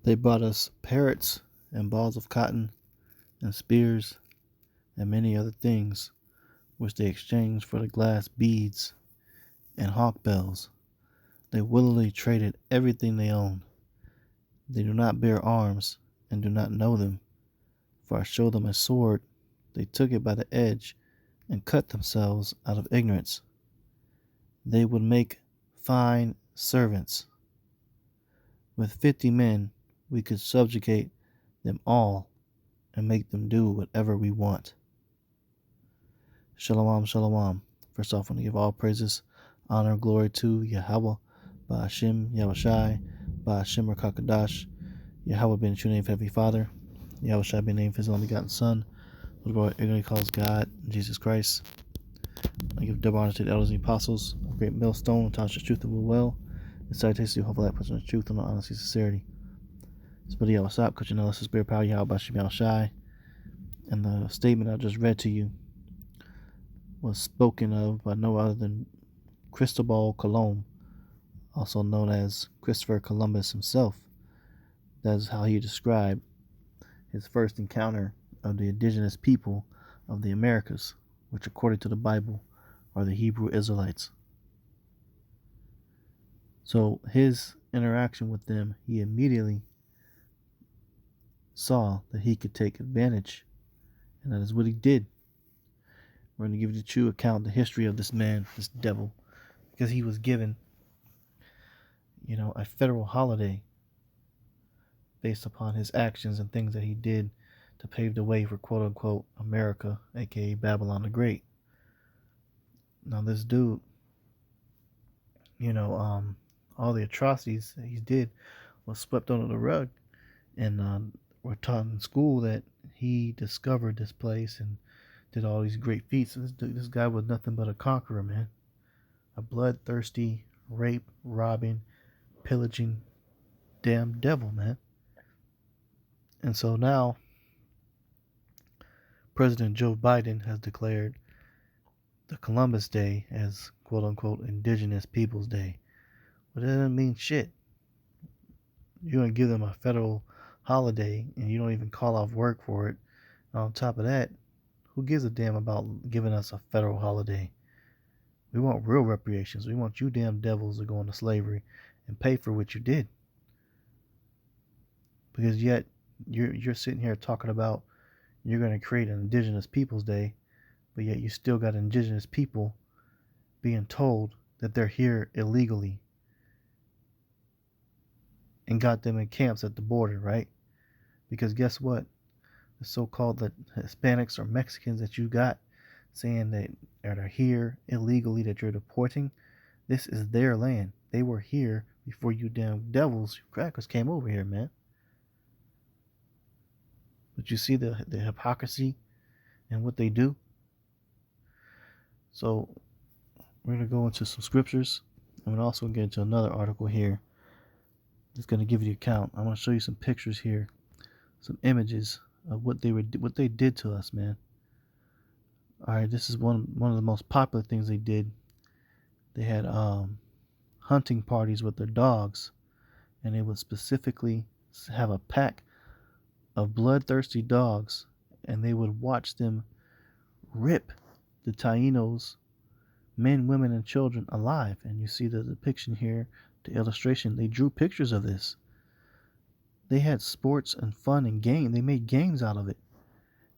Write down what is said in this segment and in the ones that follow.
They brought us parrots and balls of cotton and spears and many other things, which they exchanged for the glass beads and hawk bells. They willingly traded everything they owned. They do not bear arms and do not know them, for I showed them a sword. They took it by the edge and cut themselves out of ignorance. They would make fine servants. With 50 men, we could subjugate them all and make them do whatever we want. Shalom, shalom. First off, I want to give all praises, honor, and glory to Yahweh, Ba'ashim, Yahushai, Ba'ashim Rakakadash, Yahweh being the true name of Heavenly Father, Yahushai being the name of His only begotten Son, who the world ignorantly calls God, Jesus Christ. I give double honor to the elders and the apostles, a great millstone, taught the truth and will well, and salutations to you, hopefully that puts on the truth and the honesty and sincerity. It's Buddy what's up, coach, you know, this is Spirit Power, Yahweh, Ba'ashim, Yahushai, and the statement I just read to you was spoken of by no other than Cristobal Colon, also known as Christopher Columbus himself. That is how he described his first encounter of the indigenous people of the Americas, which according to the Bible are the Hebrew Israelites. So his interaction with them, he immediately saw that he could take advantage, and that is what he did. We're going to give you the true account, the history of this man, this devil, because he was given, a federal holiday based upon his actions and things that he did to pave the way for quote-unquote America, aka Babylon the Great. Now this dude, all the atrocities that he did was swept under the rug, and we're taught in school that he discovered this place and did all these great feats. This guy was nothing but a conqueror, man. A bloodthirsty, rape, robbing, pillaging, damn devil, man. And so now, President Joe Biden has declared the Columbus Day as quote-unquote Indigenous Peoples Day. But that doesn't mean shit. You're going to give them a federal holiday and you don't even call off work for it. And on top of that, who gives a damn about giving us a federal holiday? We want real reparations. We want you damn devils to go into slavery and pay for what you did. Because yet you're sitting here talking about you're going to create an Indigenous Peoples Day, but yet you still got indigenous people being told that they're here illegally and got them in camps at the border, right? Because guess what? The so-called Hispanics or Mexicans that you got saying that are here illegally, that you're deporting, this is their land. They were here before you damn devils, you crackers came over here, man. But you see the hypocrisy and what they do? So we're going to go into some scriptures. I'm going to also get into another article here that's going to give you the account. I want to show you some pictures here, some images of what they did to us, man. All right, this is one of the most popular things they did. They had hunting parties with their dogs, and they would specifically have a pack of bloodthirsty dogs, and they would watch them rip the Tainos, men, women, and children alive. And you see the depiction here, the illustration. They drew pictures of this. They had sports and fun and game. They made games out of it.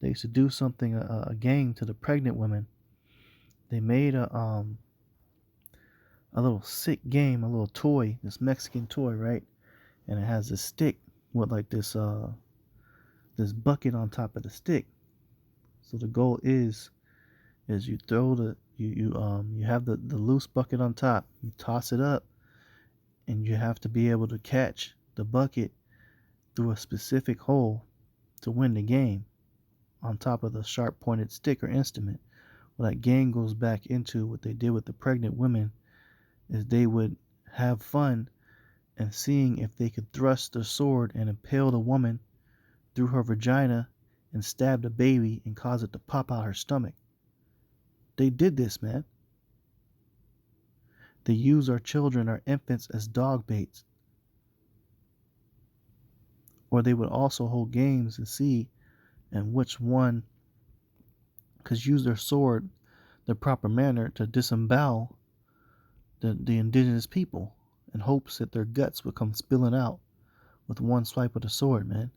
They used to do something, a game to the pregnant women. They made a little sick game, a little toy, this Mexican toy, right? And it has a stick with like this bucket on top of the stick. So the goal is you throw you have the loose bucket on top. You toss it up, and you have to be able to catch the bucket through a specific hole to win the game on top of the sharp pointed stick or instrument. Well, that game goes back into what they did with the pregnant women, is they would have fun and seeing if they could thrust their sword and impale the woman through her vagina and stab the baby and cause it to pop out her stomach. They did this, man. They use our children, our infants, as dog baits. Or they would also hold games and see and which one could use their sword the proper manner to disembowel the indigenous people in hopes that their guts would come spilling out with one swipe of the sword, man.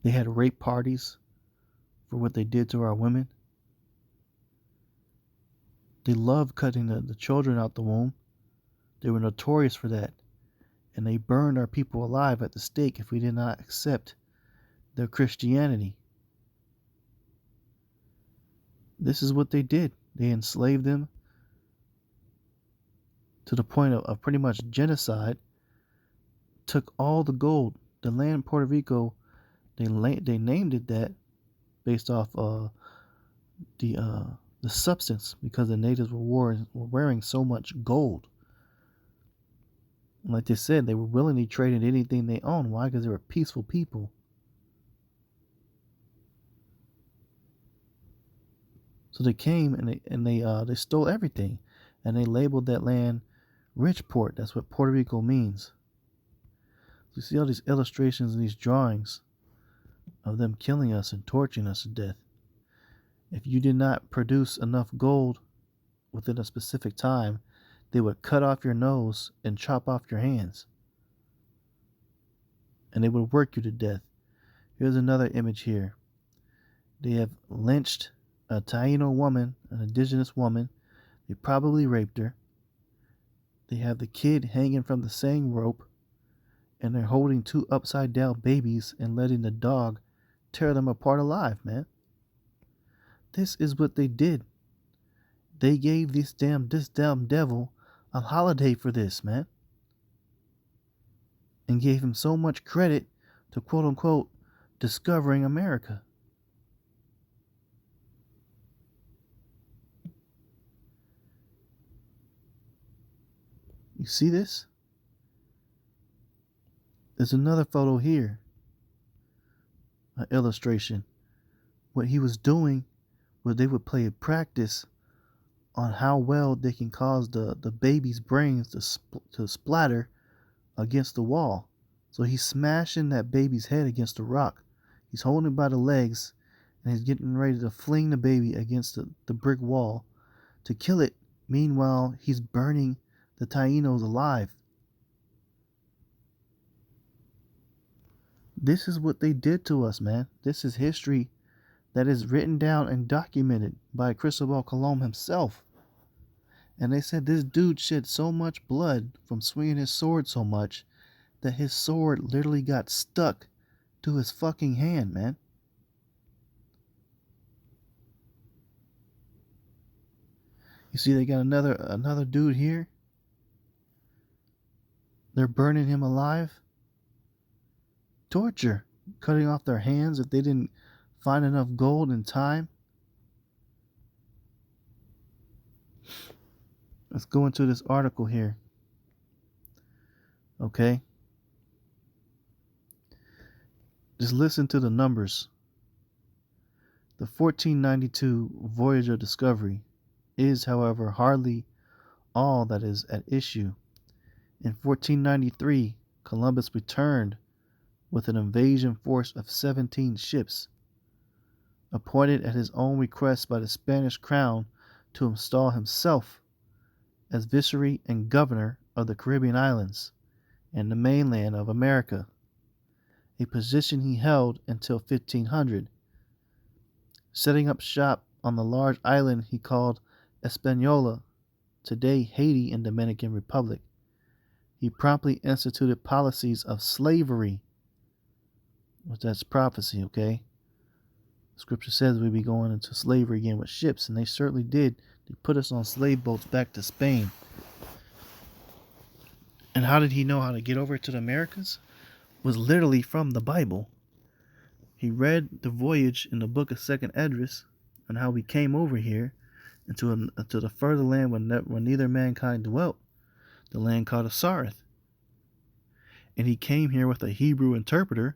They had rape parties for what they did to our women. They loved cutting the children out the womb. They were notorious for that. And they burned our people alive at the stake if we did not accept their Christianity. This is what they did. They enslaved them to the point of pretty much genocide, took all the gold. The land in Puerto Rico, they named it that based off the substance, because the natives were wearing so much gold. And like they said, they were willingly trading anything they owned. Why? Because they were peaceful people. So they came and they stole everything, and they labeled that land Richport. That's what Puerto Rico means. So you see all these illustrations and these drawings of them killing us and torturing us to death. If you did not produce enough gold within a specific time, they would cut off your nose and chop off your hands. And they would work you to death. Here's another image here. They have lynched a Taino woman, an indigenous woman. They probably raped her. They have the kid hanging from the same rope, and they're holding two upside down babies and letting the dog tear them apart alive, man. This is what they did. They gave this damn devil a holiday for this, man. And gave him so much credit to quote unquote discovering America. You see this? There's another photo here. An illustration. What he was doing was they would play a practice on how well they can cause the baby's brains to splatter against the wall. So he's smashing that baby's head against a rock. He's holding it by the legs, and he's getting ready to fling the baby against the brick wall to kill it. Meanwhile, he's burning the Tainos alive. This is what they did to us, man. This is history that is written down and documented by Cristobal Colon himself. And they said this dude shed so much blood from swinging his sword so much that his sword literally got stuck to his fucking hand, man. You see, they got another dude here. They're burning him alive. Torture. Cutting off their hands if they didn't find enough gold in time. Let's go into this article here. Okay? Just listen to the numbers. The 1492 Voyage of Discovery is, however, hardly all that is at issue. In 1493, Columbus returned with an invasion force of 17 ships, appointed at his own request by the Spanish crown to install himself as viceroy and governor of the Caribbean islands and the mainland of America, a position he held until 1500, setting up shop on the large island he called Hispaniola, today Haiti and Dominican Republic. He promptly instituted policies of slavery. Well, that's prophecy, okay? Scripture says we'd be going into slavery again with ships, and they certainly did. They put us on slave boats back to Spain. And how did he know how to get over to the Americas? Was literally from the Bible. He read the voyage in the book of 2nd Esdras and how we came over here into the further land where neither mankind dwelt, the land called Asareth. And he came here with a Hebrew interpreter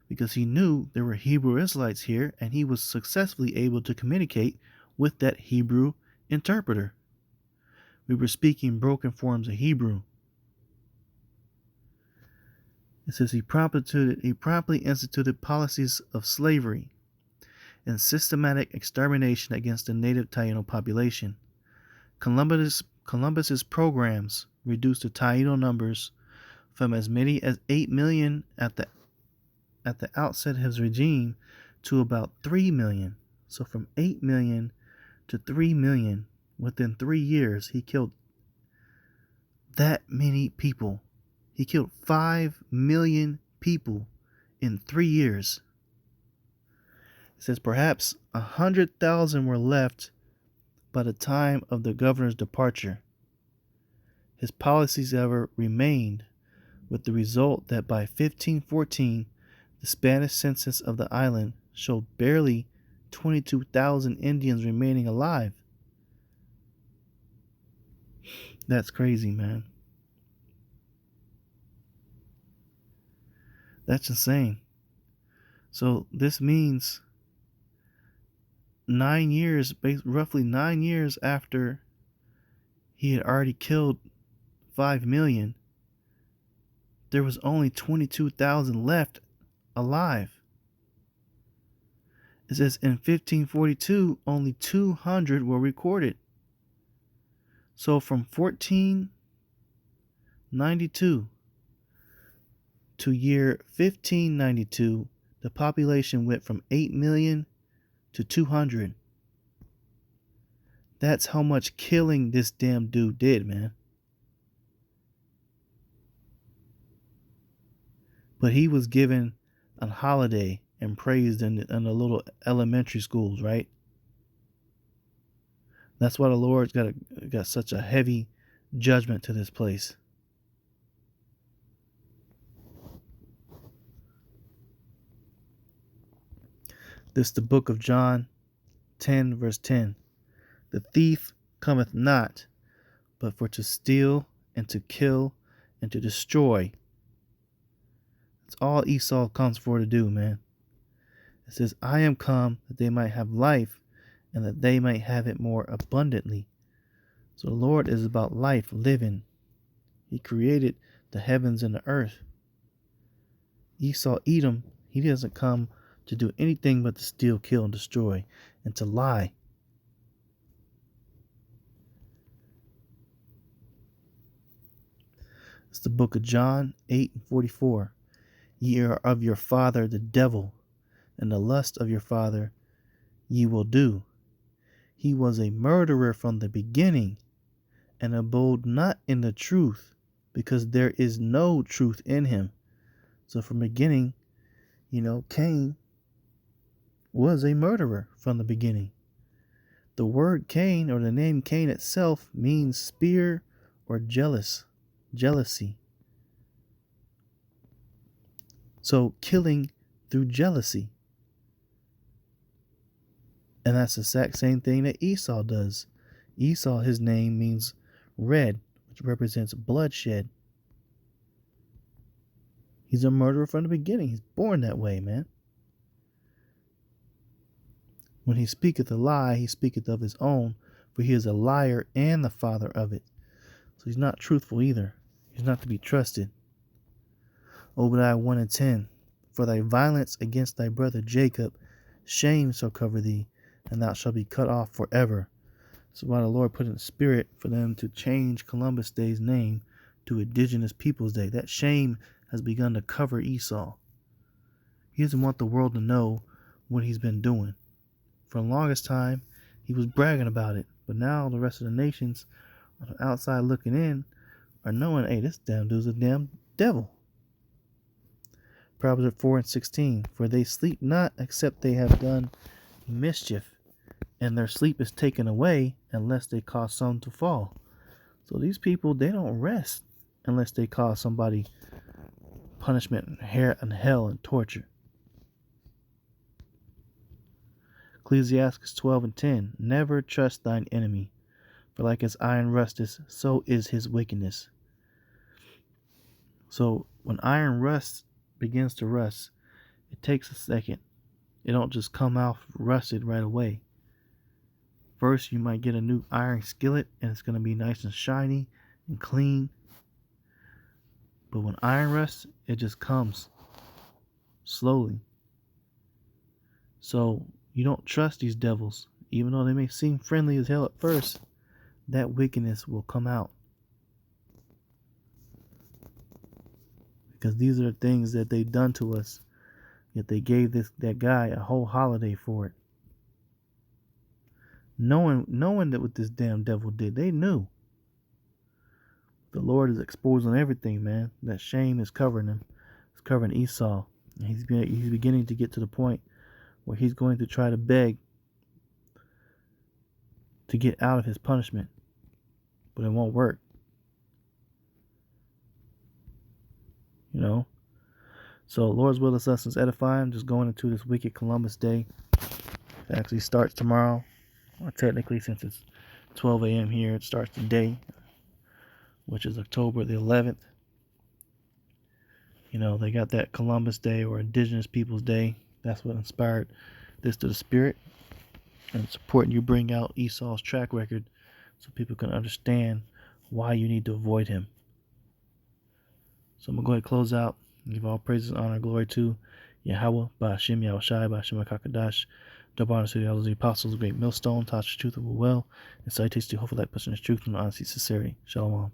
because he knew there were Hebrew Israelites here, and he was successfully able to communicate with that Hebrew interpreter. We were speaking broken forms of Hebrew. It says he promptly instituted policies of slavery and systematic extermination against the native Taino population. Columbus's programs reduced the Taino numbers from as many as 8 million at the outset of his regime to about 3 million. So from 8 million to 3 million within 3 years, he killed that many people. He killed 5 million people in 3 years. It says perhaps 100,000 were left by the time of the governor's departure. His policies, however, remained, with the result that by 1514, the Spanish census of the island showed barely 22,000 Indians remaining alive. That's crazy, man. That's insane. So this means roughly 9 years after he had already killed 5 million, there was only 22,000 left alive. It says in 1542, only 200 were recorded. So from 1492 to year 1592, the population went from 8 million to 200. That's how much killing this damn dude did, man. But he was given a holiday and praised in the little elementary schools, right? That's why the Lord's got such a heavy judgment to this place. This is the book of John 10, verse 10. The thief cometh not, but for to steal and to kill and to destroy. That's all Esau comes for to do, man. It says, I am come that they might have life and that they might have it more abundantly. So the Lord is about life, living. He created the heavens and the earth. Esau, Edom, he doesn't come to do anything but to steal, kill, and destroy, and to lie. It's the book of John 8:44. Ye are of your father the devil, and the lust of your father ye will do. He was a murderer from the beginning, and abode not in the truth, because there is no truth in him. So from the beginning, Cain was a murderer from the beginning. The word Cain, or the name Cain itself, means spear or jealousy. So killing through jealousy. And that's the exact same thing that Esau does. Esau, his name means red, which represents bloodshed. He's a murderer from the beginning. He's born that way, man. When he speaketh a lie, he speaketh of his own, for he is a liar and the father of it. So he's not truthful either. He's not to be trusted. Obadiah 1:10. For thy violence against thy brother Jacob, shame shall cover thee, and thou shalt be cut off forever. So why the Lord put in the spirit for them to change Columbus Day's name to Indigenous Peoples Day. That shame has begun to cover Esau. He doesn't want the world to know what he's been doing. For the longest time, he was bragging about it. But now the rest of the nations on the outside looking in are knowing, hey, this damn dude's a damn devil. Proverbs 4:16. For they sleep not except they have done mischief, and their sleep is taken away unless they cause some to fall. So these people, they don't rest unless they cause somebody punishment and hell and torture. Ecclesiastes 12:10. Never trust thine enemy, for like as iron rusteth, so is his wickedness. So when iron begins to rust, it takes a second. It don't just come out rusted right away. First, you might get a new iron skillet, and it's going to be nice and shiny and clean. But when iron rusts, It just comes slowly. So you don't trust these devils. Even though they may seem friendly as hell at first, that wickedness will come out. Because these are the things that they've done to us. Yet they gave that guy a whole holiday for it. Knowing that what this damn devil did, they knew. The Lord is exposing everything, man. That shame is covering him. It's covering Esau. And he's beginning to get to the point where he's going to try to beg to get out of his punishment. But it won't work. You know? So, Lord's will is us edifying. Just going into this wicked Columbus Day. It actually starts tomorrow. Well, technically, since it's 12 a.m. here, it starts today, which is October the 11th. You know, they got that Columbus Day or Indigenous Peoples Day. That's what inspired this to the spirit. And it's important you bring out Esau's track record so people can understand why you need to avoid him. So I'm going to go ahead and close out. Give all praises, honor, and glory to Yahweh, Ba'ashem Yahushai, Ba'ashem HaKadosh, double honor to the elders, the apostles, the great millstone, touch the truth of the well, and salutations to hopeful light, pushing the truth and honesty, sincerity. Shalom.